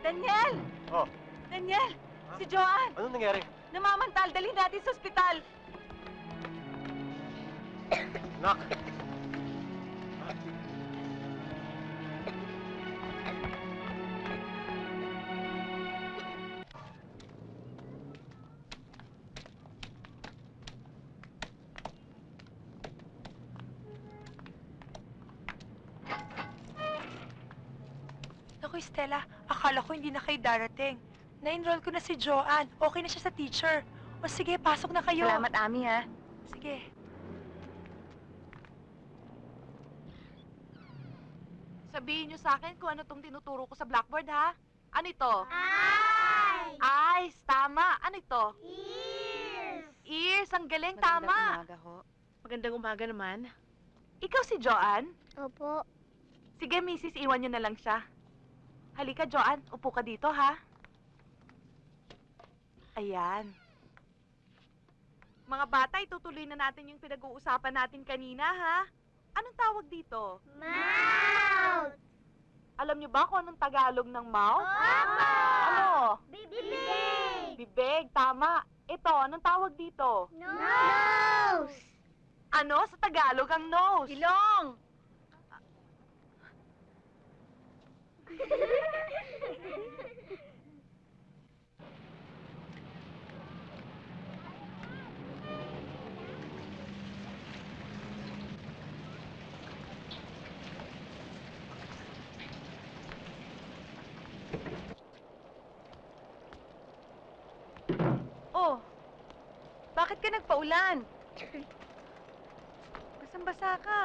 Daniel! Oh, Daniel! Si Joanne! anong nangyari? Namamantal! Dalhin natin sa ospital! Nak! Naku, Stella, akala ko hindi na kayo darating. Na-enroll ko na si Joanne. Okay na siya sa teacher. O sige, pasok na kayo. Salamat, Ami, ha? Sige. Sabihin niyo sa akin kung ano tong tinuturo ko sa blackboard, ha? Ano ito? Eyes! Eyes, tama. Ano ito? Ears! Ears, ang galing, Magandang tama. umaga ho. Magandang umaga naman. Ikaw si Joanne? Opo. Sige, Mrs., iwan niyo na lang siya. Halika, Joanne. Upo ka dito, ha? Ayan. Mga bata, itutuloy na natin yung pinag-uusapan natin kanina, ha? Anong tawag dito? Mouth! Alam niyo ba kung anong Tagalog ng mouth? Opo! Ano? Bibig! Bibig, tama. Ito, anong tawag dito? Nose! Ano? Sa Tagalog ang nose. Ilong! Oh, bakit ka nagpaulan? Basang-basa ka.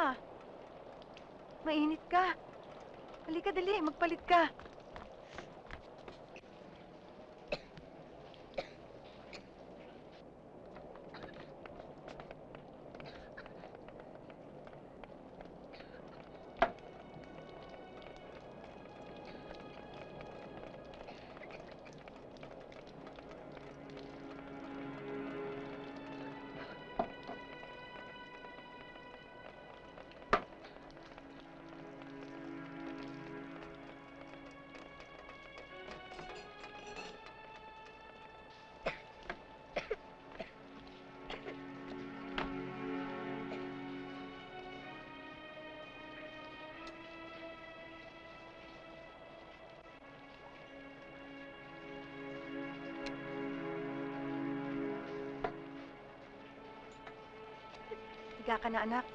Mainit ka. Halika, dali. Magpalit ka. Higa ka na, anak.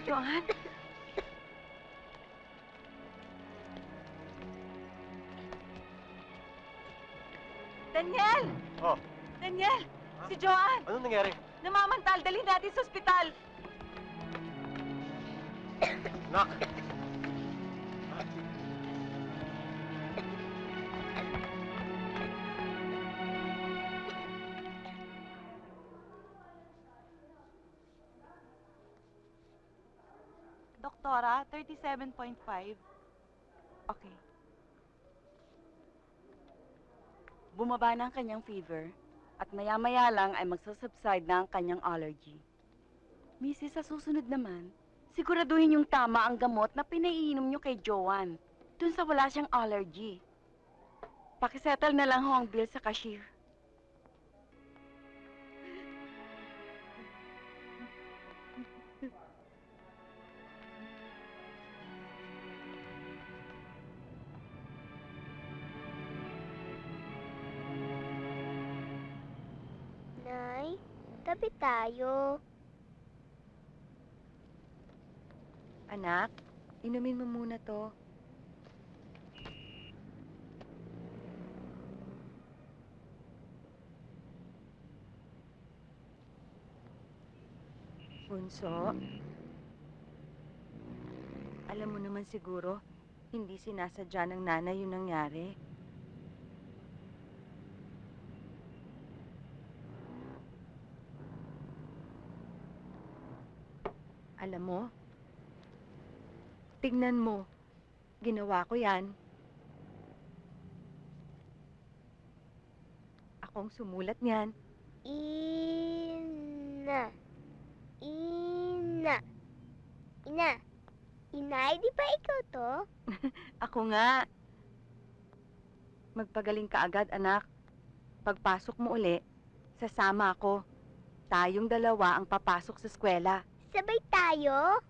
Joanne? Daniel! Oh, Daniel! Si Joanne! anong nangyari? Namamantal! Dalhin natin sa ospital! Nak! Doktora, 37.5. Okay. Bumaba na ang kanyang fever at maya-maya lang ay magsasubside na ang kanyang allergy. Mrs., sa susunod naman, siguraduhin yung tama ang gamot na pinaiinom nyo kay Joanne dun sa wala siyang allergy. Pakisettle na lang ho ang bill sa cashier. Nay, tabi tayo. Anak, inumin mo muna to. Bunso, alam mo naman siguro, hindi sinasadya ng nanay yung nangyari. Alam mo, tignan mo, ginawa ko yan. Akong sumulat niyan. Ina. Ina. Ina. Inay, di ba ikaw to? Ako nga. Magpagaling ka agad, anak. Pagpasok mo uli, sasama ako. Tayong dalawa ang papasok sa eskwela. Sabay tayo?